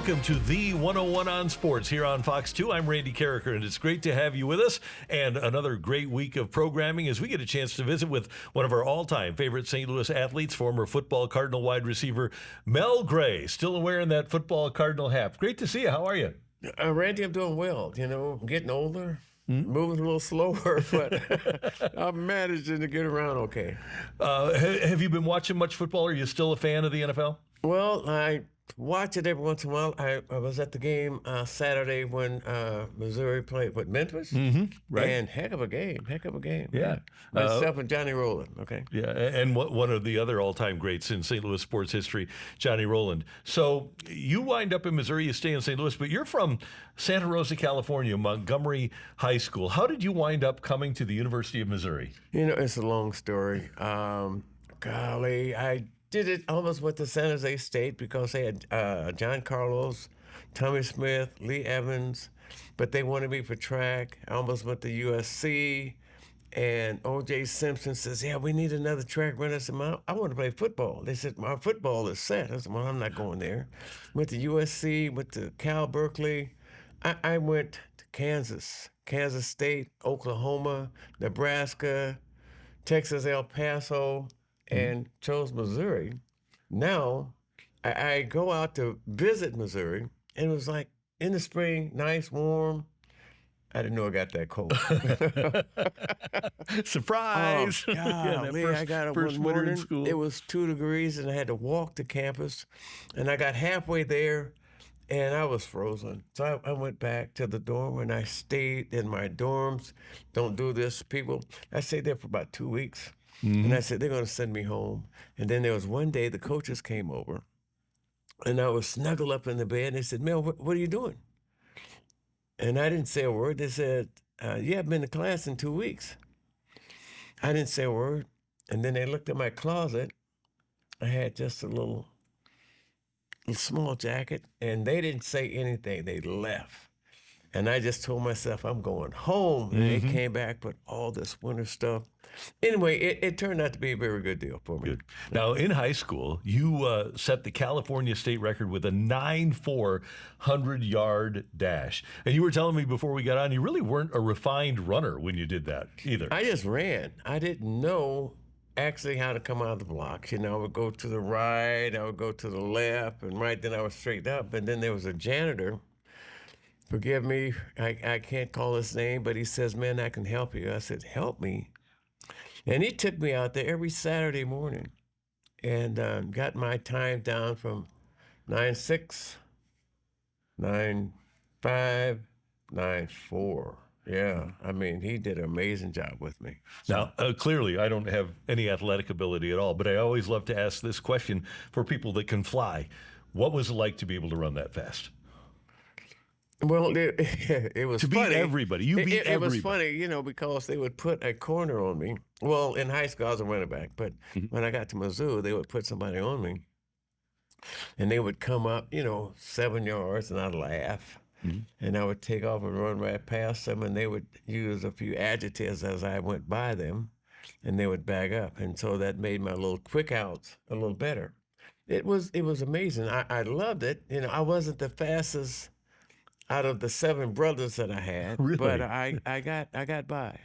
Welcome to the 101 on Sports here on Fox 2. I'm Randy Karraker, and it's great to have you with us. And another great week of programming as we get a chance to visit with one of our all-time favorite St. Louis athletes, former football Cardinal wide receiver Mel Gray, still wearing that football Cardinal hat. Great to see you. How are you? Randy, I'm doing well. You know, I'm getting older, moving a little slower, but I'm managing to get around okay. Have you been watching much football? Are you still a fan of the NFL? Well, I watch it every once in a while. I was at the game Saturday when Missouri played with Memphis. Right. And heck of a game. Yeah. Myself and Johnny Rowland, okay? Yeah, and one of the other all-time greats in St. Louis sports history, Johnny Rowland. So you wind up in Missouri, you stay in St. Louis, but you're from Santa Rosa, California, Montgomery High School. How did you wind up coming to the University of Missouri? You know, it's a long story. Golly, I did it almost went to San Jose State because they had John Carlos, Tommy Smith, Lee Evans, but they wanted me for track. I almost went to USC, and O.J. Simpson says, yeah, we need another track runner. I said, I want to play football. They said, my football is set. I said, well, I'm not going there. Went to USC, went to Cal Berkeley. I went to Kansas State, Oklahoma, Nebraska, Texas, El Paso, and chose Missouri. Now, I go out to visit Missouri, and it was like in the spring, nice, warm. I didn't know I got that cold. Surprise! Oh, golly, I got up first one winter in morning. school. It was 2 degrees, and I had to walk to campus. And I got halfway there, and I was frozen. So I went back to the dorm, and I stayed in my dorms. Don't do this, people. I stayed there for about 2 weeks. And I said, they're going to send me home. And then there was one day the coaches came over, and I was snuggled up in the bed, and they said, Mel, what are you doing? And I didn't say a word. They said, yeah, I've been to class in 2 weeks. I didn't say a word. And then they looked at my closet. I had just a little small jacket, and they didn't say anything. They left. And I just told myself, I'm going home. And they came back with all this winter stuff. Anyway, it turned out to be a very good deal for me. Good. Now, in high school, you set the California state record with a 9.4 100-yard dash. And you were telling me before we got on, you really weren't a refined runner when you did that either. I just ran. I didn't know actually how to come out of the blocks. You know, I would go to the right, I would go to the left, and right then I was straight up. And then there was a janitor. Forgive me, I can't call his name, but he says, man, I can help you. I said, help me? And he took me out there every Saturday morning and got my time down from 9.6, 9.5, 9.4. Yeah, I mean, he did an amazing job with me. Now, clearly, I don't have any athletic ability at all, but I always love to ask this question for people that can fly. What was it like to be able to run that fast? Well, it was to funny. beat everybody. You beat everybody. It was funny, you know, because they would put a corner on me. Well, in high school, I was a running back, but when I got to Mizzou, they would put somebody on me. And they would come up, you know, 7 yards, and I'd laugh. And I would take off and run right past them, and they would use a few adjectives as I went by them, and they would back up. And so that made my little quick outs a little better. It was amazing. I loved it. You know, I wasn't the fastest out of the 7 brothers that I had, Really? but I got by.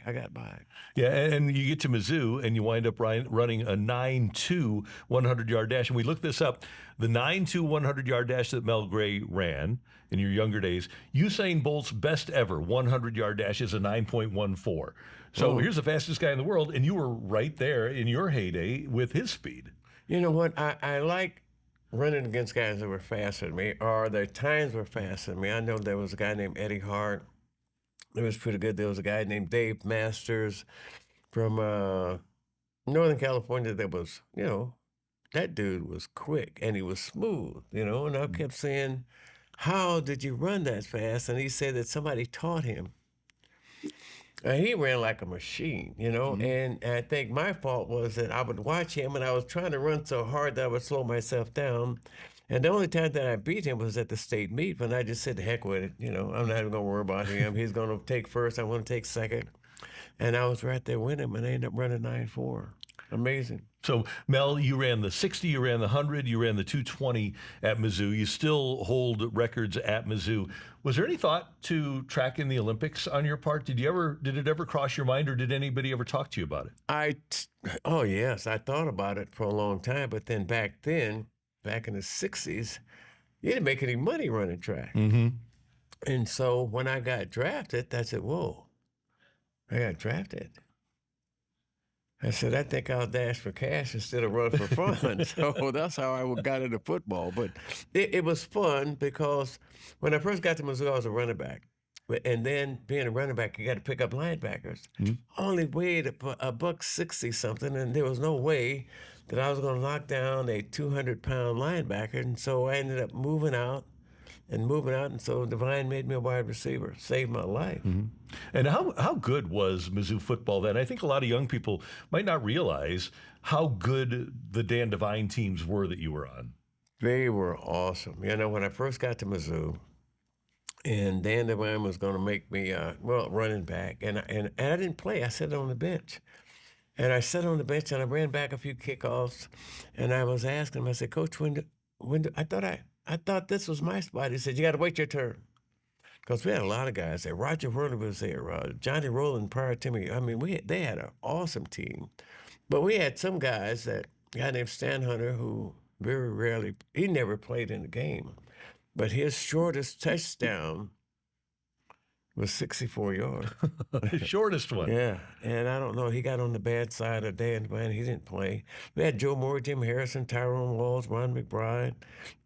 Yeah, and you get to Mizzou, and you wind up running a 9.2 100-yard dash. And we looked this up. The 9.2 100-yard dash that Mel Gray ran in your younger days, Usain Bolt's best ever 100-yard dash is a 9.14. So here's the fastest guy in the world, and you were right there in your heyday with his speed. You know what? I like running against guys that were faster than me, or their times were faster than me. I know there was a guy named Eddie Hart. It was pretty good. There was a guy named Dave Masters from Northern California that was, you know, that dude was quick and he was smooth, you know, and I kept saying, how did you run that fast? And he said that somebody taught him. And he ran like a machine, you know, and I think my fault was that I would watch him and I was trying to run so hard that I would slow myself down. And the only time that I beat him was at the state meet when I just said, the heck with it, you know, I'm not even going to worry about him. He's going to take first, I want to take second. And I was right there with him, and I ended up running 9.4. Amazing. So, Mel, you ran the 60, you ran the 100, you ran the 220 at Mizzou. You still hold records at Mizzou. Was there any thought to track in the Olympics on your part? Did it ever cross your mind, or did anybody ever talk to you about it? Oh yes, I thought about it for a long time, but then, back in the 60s, you didn't make any money running track. Mm-hmm. And so when I got drafted, I said, whoa, I got drafted. I said, I think I'll dash for cash instead of run for fun. So that's how I got into football. But it was fun because when I first got to Mizzou, I was a running back. And then being a running back, you got to pick up linebackers. Mm-hmm. Only weighed a buck 60 something, and there was no way that I was going to knock down a 200-pound linebacker. And so I ended up moving out. And so Divine made me a wide receiver, saved my life. Mm-hmm. And how good was Mizzou football then? I think a lot of young people might not realize how good the Dan Devine teams were that you were on. They were awesome. You know, when I first got to Mizzou, and Dan Devine was going to make me, running back, and I didn't play. I sat on the bench. And I sat on the bench, and I ran back a few kickoffs, and I was asking him, I said, Coach, I thought this was my spot. He said, you got to wait your turn. Because we had a lot of guys there. Roger Whirly was there. Johnny Rowland prior to me. I mean, they had an awesome team. But we had some guys, a guy named Stan Hunter, who very rarely, he never played in the game. But his shortest touchdown was 64 yards. The shortest one. Yeah, and I don't know, he got on the bad side of Dan Devine. He didn't play. We had Joe Moore, Jim Harrison, Tyrone Walls, Ron McBride.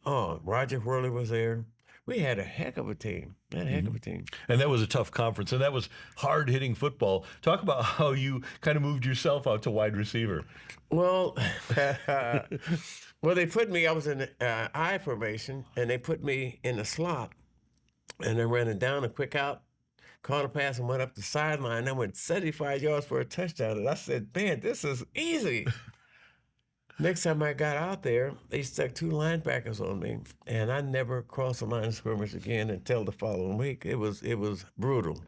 Oh, Roger Whirly was there. We had a heck of a team. And that was a tough conference, and that was hard-hitting football. Talk about how you kind of moved yourself out to wide receiver. Well, they put me, I was in I formation, and they put me in the slot, and I ran it down a quick out, caught a pass and went up the sideline. I went 75 yards for a touchdown. And I said, man, this is easy. Next time I got out there, they stuck 2 linebackers on me, and I never crossed the line of scrimmage again until the following week. It was brutal.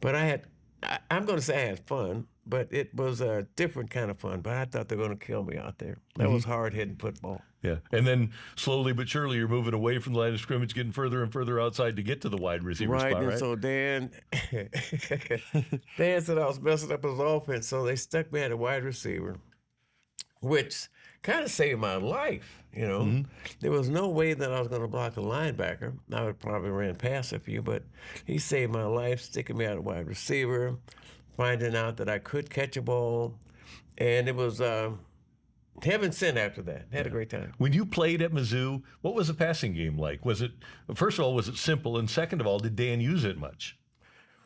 But I'm going to say I had fun, but it was a different kind of fun. But I thought they were going to kill me out there. That was hard-hitting football. Yeah, and then slowly but surely you're moving away from the line of scrimmage, getting further and further outside to get to the wide receiver spot, right? And so Dan said I was messing up his offense, so they stuck me at a wide receiver, which kind of saved my life, you know. Mm-hmm. There was no way that I was going to block a linebacker. I would probably ran past a few, but he saved my life, sticking me at a wide receiver, finding out that I could catch a ball, and it was heaven sent after that. Had a great time. When you played at Mizzou, what was the passing game like? First of all, was it simple? And second of all, did Dan use it much?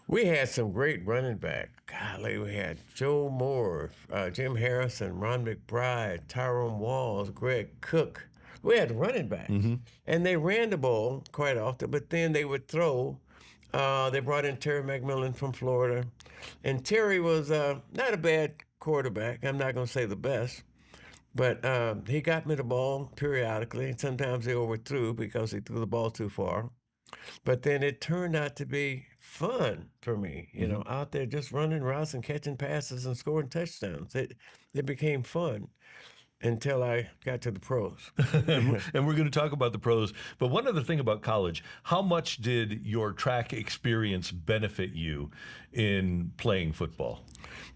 We had some great running back. Golly, we had Joe Moore, Jim Harrison, Ron McBride, Tyrone Walls, Greg Cook. We had running backs. Mm-hmm. And they ran the ball quite often, but then they would throw. They brought in Terry McMillan from Florida. And Terry was not a bad quarterback. I'm not going to say the best. But he got me the ball periodically, and sometimes he overthrew because he threw the ball too far. But then it turned out to be fun for me, you know, out there just running routes and catching passes and scoring touchdowns. It became fun until I got to the pros. And we're going to talk about the pros. But one other thing about college, how much did your track experience benefit you in playing football?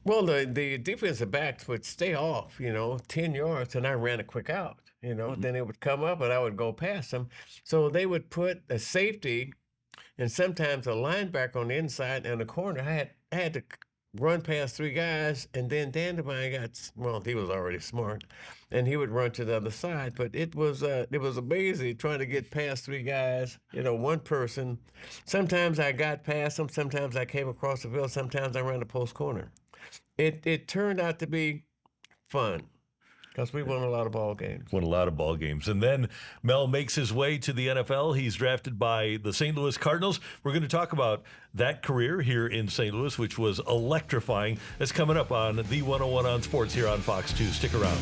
Well, the defensive backs would stay off, 10 yards, and I ran a quick out, Then they would come up, and I would go past them. So they would put a safety and sometimes a linebacker on the inside and the corner. I had to run past 3 guys, and then Dan Devine he was already smart, and he would run to the other side. But it was amazing trying to get past 3 guys, one person. Sometimes I got past them, sometimes I came across the field, sometimes I ran the post corner. It turned out to be fun because we won a lot of ball games. And then Mel makes his way to the NFL. He's drafted by the St. Louis Cardinals. We're going to talk about that career here in St. Louis, which was electrifying. That's coming up on the 101 on Sports here on Fox 2. Stick around.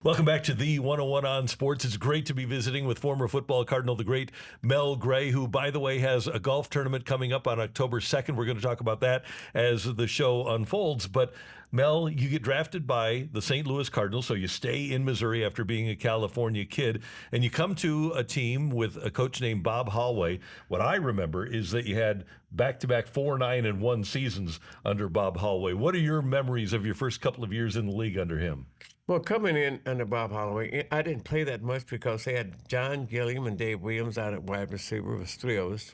Welcome back to the 101 on Sports. It's great to be visiting with former football Cardinal, the great Mel Gray, who, by the way, has a golf tournament coming up on October 2nd. We're going to talk about that as the show unfolds. But, Mel, you get drafted by the St. Louis Cardinals, so you stay in Missouri after being a California kid, and you come to a team with a coach named Bob Holloway. What I remember is that you had back-to-back 4-9-1 seasons under Bob Holloway. What are your memories of your first couple of years in the league under him? Well, coming in under Bob Holloway, I didn't play that much because they had John Gilliam and Dave Williams out at wide receiver. It was three of us.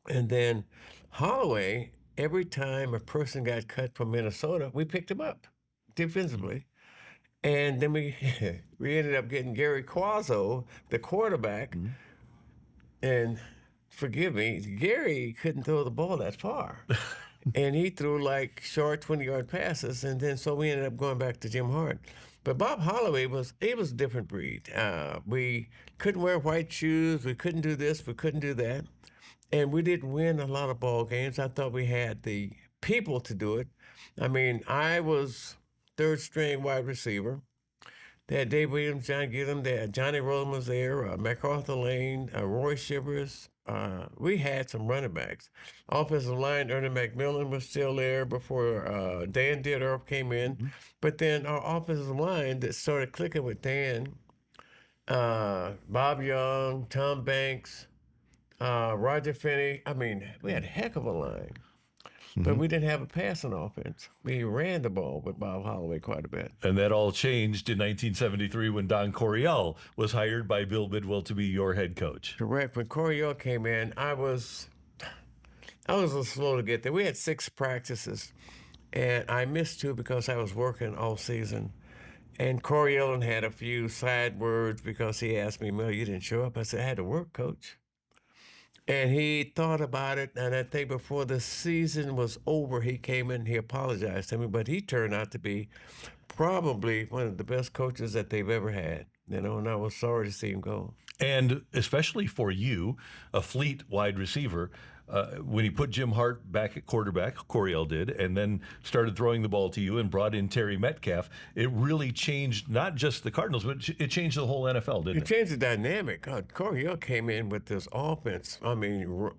And then Holloway, every time a person got cut from Minnesota, we picked him up defensively. And then we ended up getting Gary Quazzo, the quarterback. And forgive me, Gary couldn't throw the ball that far. And he threw like short 20-yard passes, and then so we ended up going back to Jim Hart. But Bob Holloway was a different breed. We couldn't wear white shoes. We couldn't do this. We couldn't do that. And we didn't win a lot of ball games. I thought we had the people to do it. I mean, I was third-string wide receiver. They had Dave Williams, John Gilliam. They had Johnny Rollins was there, MacArthur Lane, Roy Shivers. We had some running backs. Offensive line, Ernie McMillan was still there before Dan Dierdorf came in. But then our offensive line that started clicking with Dan, Bob Young, Tom Banks, Roger Finney. I mean, we had a heck of a line. But we didn't have a passing offense. We ran the ball with Bob Holloway quite a bit. And that all changed in 1973 when Don Coryell was hired by Bill Bidwell to be your head coach. Correct. When Coryell came in, I was a little slow to get there. We had 6 practices, and I missed 2 because I was working all season. And Coryell had a few side words because he asked me, Mel, you didn't show up. I said, I had to work, Coach. And he thought about it, and I think before the season was over, he came in and he apologized to me, but he turned out to be probably one of the best coaches that they've ever had, and I was sorry to see him go. And especially for you, a fleet wide receiver, when he put Jim Hart back at quarterback, Coryell did, and then started throwing the ball to you and brought in Terry Metcalf, it really changed not just the Cardinals, but it changed the whole NFL, didn't it? It changed the dynamic. Coryell came in with this offense. I mean,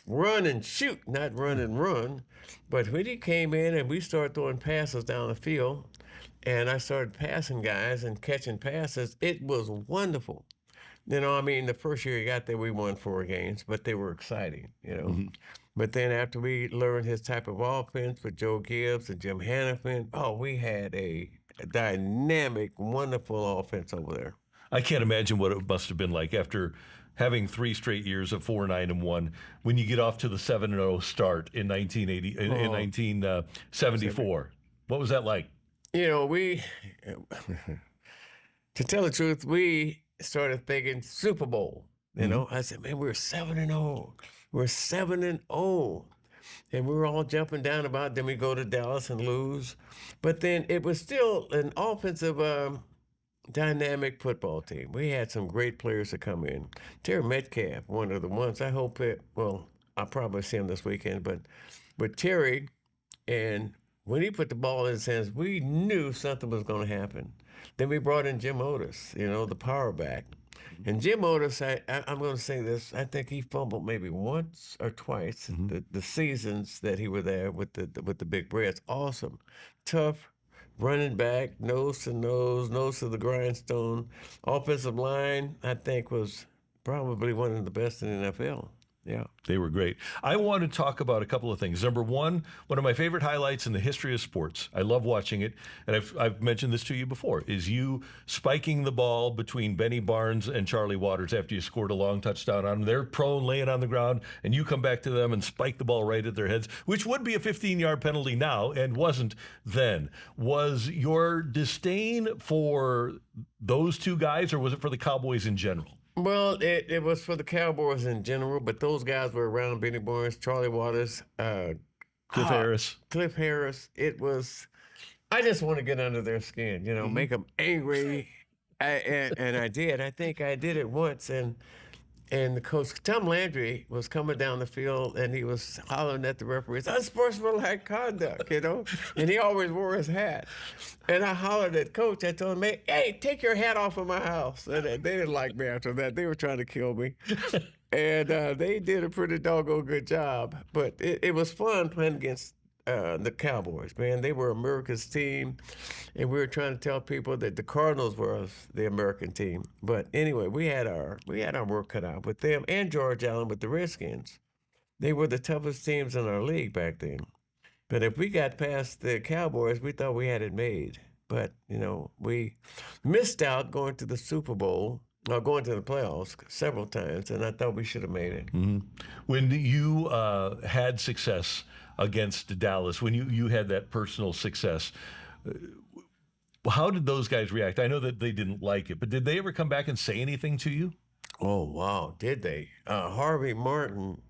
run and shoot, not run and run. But when he came in and we started throwing passes down the field, and I started passing guys and catching passes, it was wonderful. I mean, the first year he got there, we won 4 games, but they were exciting, But then after we learned his type of offense with Joe Gibbs and Jim Hannafin, we had a dynamic, wonderful offense over there. I can't imagine what it must have been like after having 3 straight years of 4-9-1 when you get off to the 7-0 start in 1974. What was that like? To tell the truth, we started thinking Super Bowl. I said, man, we're 7-0. We're 7-0. And we were all jumping down about it. Then we go to Dallas and lose. But then it was still an offensive dynamic football team. We had some great players to come in. Terry Metcalf, one of the ones. I hope I'll probably see him this weekend. But with Terry, and when he put the ball in his hands, we knew something was going to happen. Then we brought in Jim Otis, the power back. And Jim Otis, I'm going to say this, I think he fumbled maybe once or twice the seasons that he was there with the Big Reds. Awesome. Tough, running back, nose to the grindstone. Offensive line, I think, was probably one of the best in the NFL. Yeah. They were great. I want to talk about a couple of things. Number one of my favorite highlights in the history of sports, I love watching it, and I've mentioned this to you before, is you spiking the ball between Benny Barnes and Charlie Waters after you scored a long touchdown on them. They're prone, laying on the ground, and you come back to them and spike the ball right at their heads, which would be a 15-yard penalty now and wasn't then. Was your disdain for those 2 guys, or was it for the Cowboys in general? Well, it was for the Cowboys in general, but those guys were around: Benny Barnes, Charlie Waters, Cliff Harris. Cliff Harris. It was, I just want to get under their skin, make them angry. And I did. I think I did it once. And And the coach, Tom Landry, was coming down the field, and he was hollering at the referees, unsportsmanlike conduct, and he always wore his hat. And I hollered at Coach. I told him, hey, take your hat off of my house. And they didn't like me after that. They were trying to kill me. And they did a pretty doggone good job. But it was fun playing against the Cowboys, man. They were America's team, and we were trying to tell people that the Cardinals were the American team. But anyway, we had our work cut out with them and George Allen with the Redskins. They were the toughest teams in our league back then. But if we got past the Cowboys, we thought we had it made. But we missed out going to the Super Bowl. Going to the playoffs several times, and I thought we should have made it. Mm-hmm. When you had success against Dallas, when you had that personal success, how did those guys react? I know that they didn't like it, but did they ever come back and say anything to you? Oh, wow, did they? Harvey Martin,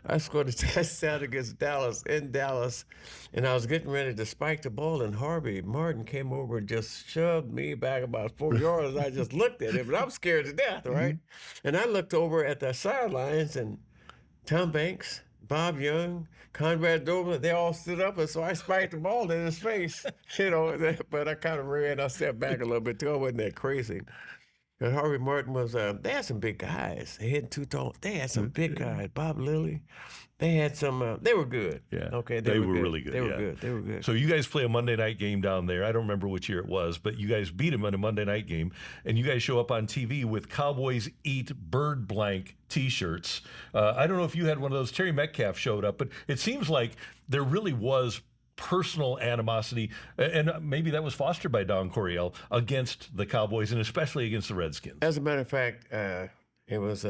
I scored a touchdown against Dallas in Dallas, and I was getting ready to spike the ball, and Harvey Martin came over and just shoved me back about 4 yards. I just looked at him, and I'm scared to death, right? Mm-hmm. And I looked over at the sidelines, and Tom Banks, Bob Young, Conrad Dover, they all stood up, and so I spiked the ball in his face, but I kind of ran. I stepped back a little bit, too. I wasn't that crazy. And Harvey Martin was, they had some big guys. They hit too tall. They had some big guys. Bob Lilly. They had some, they were good. Yeah. Okay. They were really good. They were good. They were good. So you guys play a Monday night game down there. I don't remember which year it was, but you guys beat them in a Monday night game. And you guys show up on TV with Cowboys Eat Bird Blank T-shirts. I don't know if you had one of those. Terry Metcalf showed up, but it seems like there really was personal animosity, and maybe that was fostered by Don Coryell against the Cowboys and especially against the Redskins. As a matter of fact, it was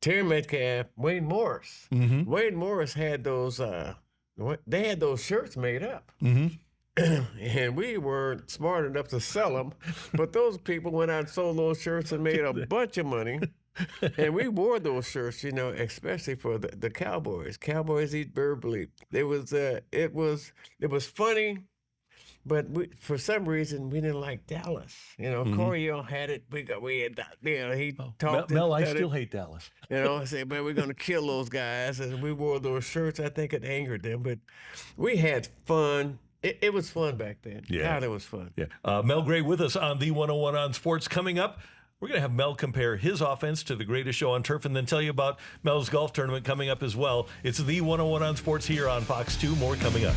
Terry Metcalf, Wayne Morris. Mm-hmm. Wayne Morris had those. They had those shirts made up. Mm-hmm. And we weren't smart enough to sell them, but those people went out and sold those shirts and made a bunch of money. And we wore those shirts, especially for the Cowboys. Cowboys Eat Bird Bleep. It was funny, but for some reason we didn't like Dallas. Coryell had it. He talked. Mel, I still hate Dallas. I said, man, we're gonna kill those guys, and we wore those shirts. I think it angered them, but we had fun. It was fun back then. Yeah, God, it was fun. Yeah. Mel Gray with us on the 101 on Sports. Coming up, we're going to have Mel compare his offense to the greatest show on turf and then tell you about Mel's golf tournament coming up as well. It's the 101 on Sports here on Fox 2. More coming up.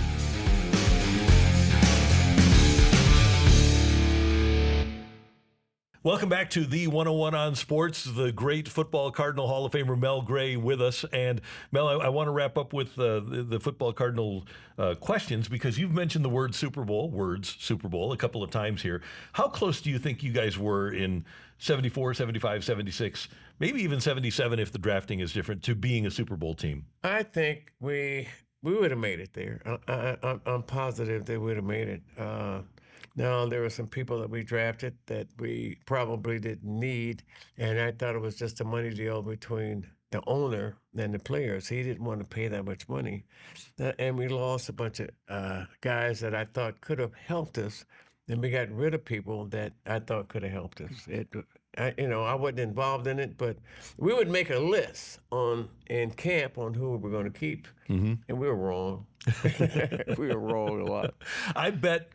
Welcome back to the 101 on Sports. The great Football Cardinal Hall of Famer Mel Gray with us. And Mel, I want to wrap up with the Football Cardinal questions because you've mentioned the Super Bowl a couple of times here. How close do you think you guys were in 74, 75, 76, maybe even 77 if the drafting is different, to being a Super Bowl team? I think we would have made it there. I'm positive they would have made it. Now, there were some people that we drafted that we probably didn't need, and I thought it was just a money deal between the owner and the players. He didn't want to pay that much money. And we lost a bunch of guys that I thought could have helped us, and we got rid of people that I thought could have helped us. I wasn't involved in it, but we would make a list in camp on who we're going to keep, and we were wrong. We were wrong a lot. I bet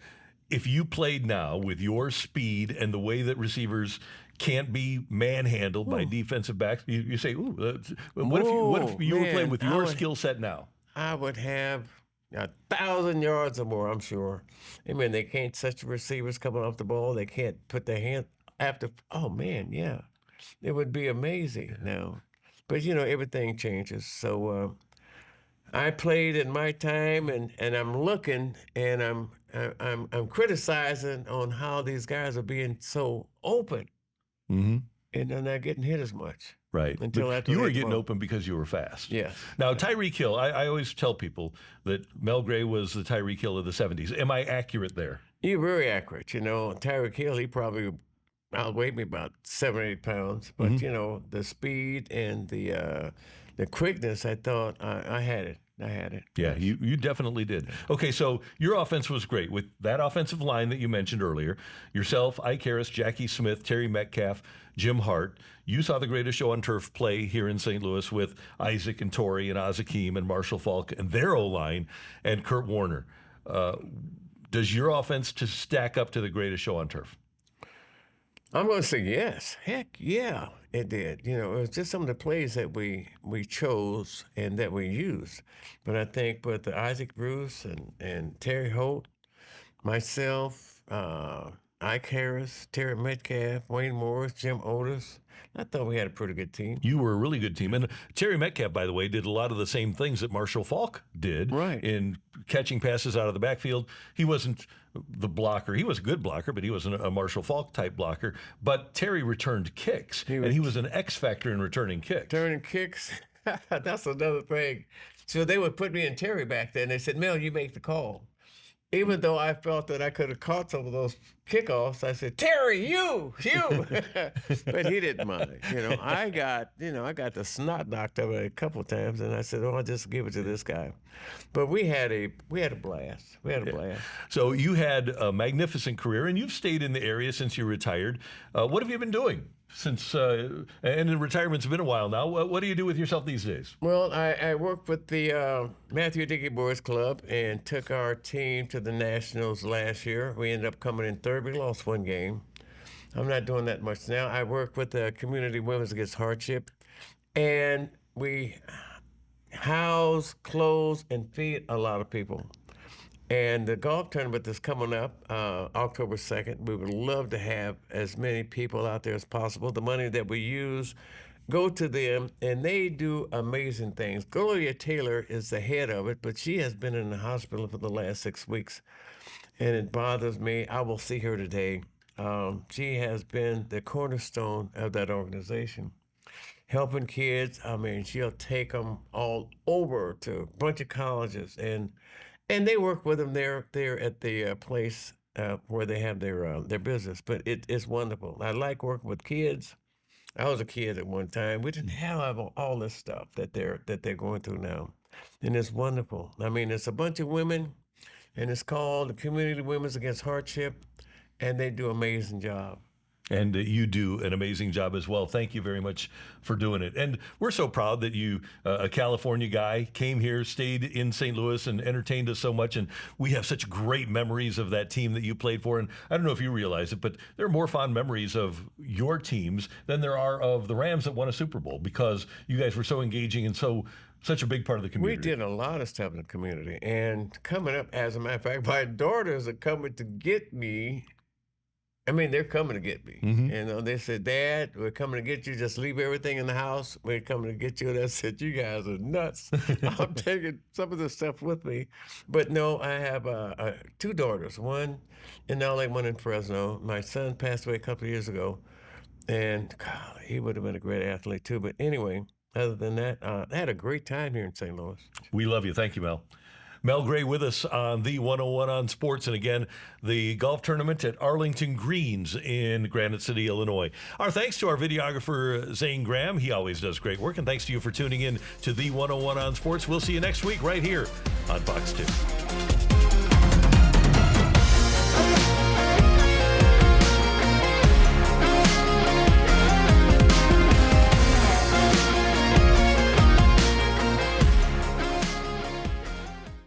if you played now with your speed and the way that receivers can't be manhandled by defensive backs, you say, what if you were playing with your skill set now? I would have 1,000 yards or more, I'm sure. I mean, they can't touch the receivers coming off the ball. They can't put their hand after. Oh, man, yeah. It would be amazing now. But, everything changes. So I played in my time, and I'm looking, and I'm criticizing on how these guys are being so open, and they're not getting hit as much. Right. Until after you were getting open because you were fast. Yes. Now, Tyreek Hill, I always tell people that Mel Gray was the Tyreek Hill of the 70s. Am I accurate there? You're very accurate. Tyreek Hill, he probably outweighed me about 7 or 8 pounds. But, the speed and the quickness, I thought I had it. I had it. Yeah, Yes. you definitely did. Okay, so your offense was great with that offensive line that you mentioned earlier. Yourself, Ike Harris, Jackie Smith, Terry Metcalf, Jim Hart. You saw the greatest show on turf play here in St. Louis with Isaac and Torrey and Azakim and Marshall Falk and their O-line and Kurt Warner. Does your offense to stack up to the greatest show on turf? I'm going to say yes. Heck yeah, it did. You know, it was just some of the plays that we chose and that we used. But I think with the Isaac Bruce and Terry Holt, myself, Ike Harris, Terry Metcalf, Wayne Morris, Jim Otis, I thought we had a pretty good team. You were a really good team. And Terry Metcalf, by the way, did a lot of the same things that Marshall Falk did Right. in catching passes out of the backfield. He wasn't the blocker. He was a good blocker, but he wasn't a Marshall Falk type blocker. But Terry returned kicks, and he was an X factor in returning kicks. Turning kicks, that's another thing. So they would put me in Terry back then. They said, Mel, you make the call. Even though I felt that I could have caught some of those kickoffs, I said, Terry, you. But he didn't mind. You know, I got the snot knocked out of it a couple of times, and I said, oh, I'll just give it to this guy. But we had a blast. We had a blast. So you had a magnificent career, and you've stayed in the area since you retired. What have you been doing since? And the retirement's been a while now. What do you do with yourself these days? Well, I worked with the Matthew Dickey Boys Club and took our team to the Nationals last year. We ended up coming in third. We lost one game. I'm not doing that much now. I work with the Community Women's Against Hardship, and we house, clothe, and feed a lot of people. And the golf tournament that's coming up October 2nd, we would love to have as many people out there as possible. The money that we use go to them, and they do amazing things. Gloria Taylor is the head of it, but she has been in the hospital for the last 6 weeks, and it bothers me. I will see her today. She has been the cornerstone of that organization, helping kids. I mean, she'll take them all over to a bunch of colleges, and they work with them there at the place where they have their business. But it's wonderful. I like working with kids. I was a kid at one time. We didn't have all this stuff that they're going through now, and it's wonderful. I mean, it's a bunch of women, and it's called the Community Women's Against Hardship, and they do an amazing job. And you do an amazing job as well. Thank you very much for doing it. And we're so proud that you, a California guy, came here, stayed in St. Louis, and entertained us so much. And we have such great memories of that team that you played for. And I don't know if you realize it, but there are more fond memories of your teams than there are of the Rams that won a Super Bowl, because you guys were so engaging and such a big part of the community. We did a lot of stuff in the community. And coming up, as a matter of fact, my daughters are coming to get me. I mean, they're coming to get me. Mm-hmm. You know, they said, Dad, we're coming to get you. Just leave everything in the house. We're coming to get you. And I said, you guys are nuts. I'm taking some of this stuff with me. But no, I have 2 daughters, one in LA, one in Fresno. My son passed away a couple of years ago. And God, he would have been a great athlete too. But anyway, other than that, I had a great time here in St. Louis. We love you. Thank you, Mel. Mel Gray with us on the 101 on Sports. And again, the golf tournament at Arlington Greens in Granite City, Illinois. Our thanks to our videographer, Zane Graham. He always does great work. And thanks to you for tuning in to the 101 on Sports. We'll see you next week right here on Fox 2.